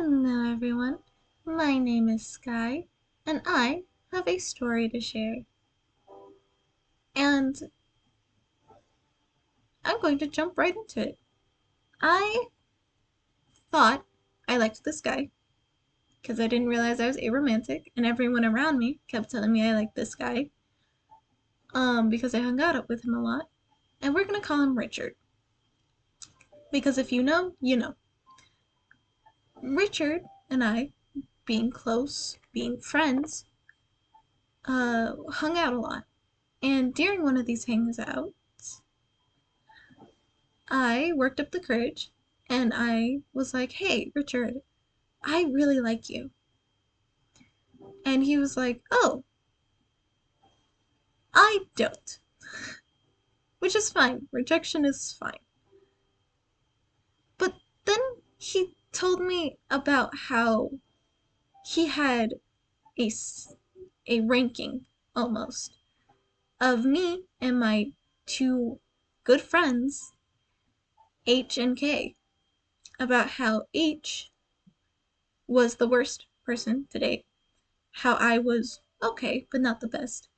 Hello everyone, my name is Sky, and I have a story to share. And I'm going to jump right into it. I thought I liked this guy, because I didn't realize I was aromantic, and everyone around me kept telling me I liked this guy, because I hung out with him a lot. And we're gonna call him Richard. Because if you know, you know. Richard and I, being close, being friends, hung out a lot. And during one of these hangs out, I worked up the courage and I was like, hey, Richard, I really like you. And he was like, oh, I don't. Which is fine. Rejection is fine. But then he told me about how he had a, a ranking almost of me and my two good friends, H and K, about how H was the worst person to date, how I was okay, but not the best,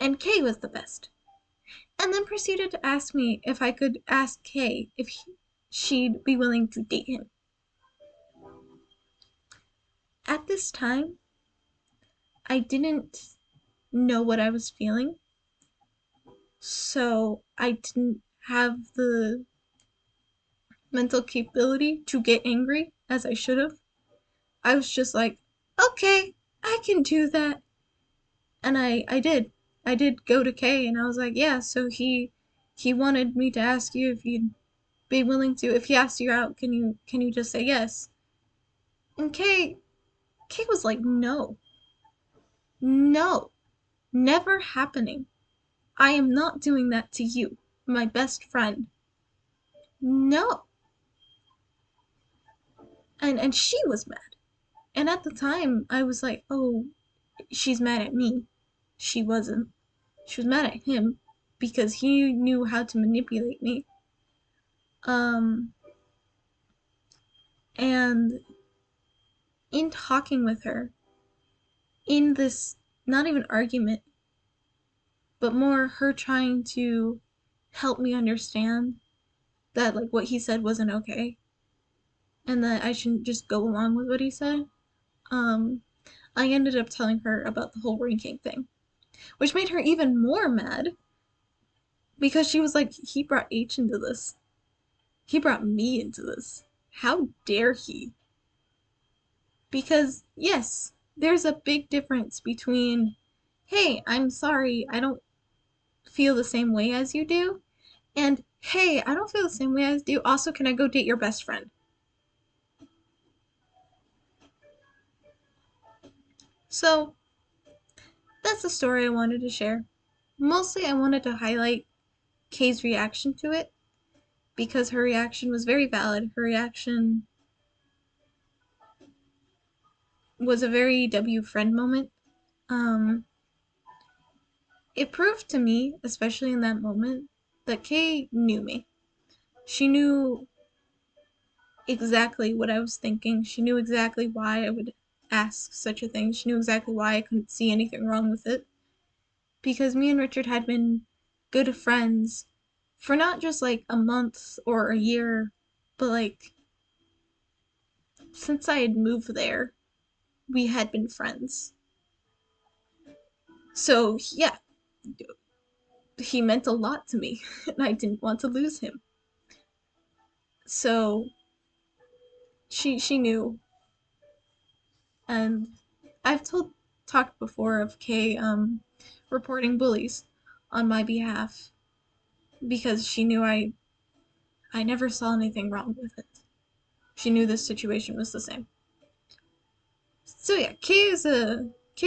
and Kay was the best. And then proceeded to ask me if I could ask Kay if she'd be willing to date him. At this time, I didn't know what I was feeling, so I didn't have the mental capability to get angry as I should have. I was just like, okay, I can do that. And I did. I did go to Kay and I was like, yeah, so he wanted me to ask you if you'd be willing to, if he asked you out, can you just say yes? And Kay was like, no. No. Never happening. I am not doing that to you, my best friend. No. And she was mad. And at the time I was like, oh, she's mad at me. She wasn't. She was mad at him because he knew how to manipulate me. Um and in talking with her, in this not even argument, but more her trying to help me understand that like what he said wasn't okay and that I shouldn't just go along with what he said. Um I ended up telling her about the whole ranking thing, which made her even more mad because she was like, he brought H into this. He brought me into this. How dare he? Because yes, there's a big difference between, hey, I'm sorry, I don't feel the same way as you do, and hey, I don't feel the same way as you. Also, can I go date your best friend? So, that's the story I wanted to share. Mostly, I wanted to highlight Kay's reaction to it because her reaction was very valid. Her reaction was a very W friend moment. Um, it proved to me, especially in that moment, that Kay knew me. She knew exactly what I was thinking. She knew exactly why I would ask such a thing. She knew exactly why I couldn't see anything wrong with it. Because me and Richard had been good friends for not just like a month or a year, but like since I had moved there, we had been friends. So, yeah, he meant a lot to me, and I didn't want to lose him. So, she knew, and I've talked before of Kay reporting bullies on my behalf because she knew I never saw anything wrong with it. She knew this situation was the same. So yeah, Kay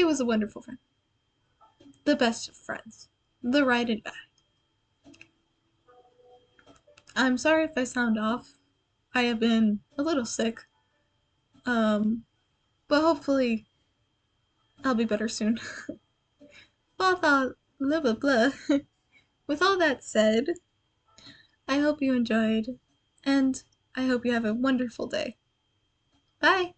was a wonderful friend. The best of friends. The ride and die. I'm sorry if I sound off. I have been a little sick. Um, but hopefully I'll be better soon. Blah blah blah blah blah. With all that said, I hope you enjoyed, and I hope you have a wonderful day. Bye.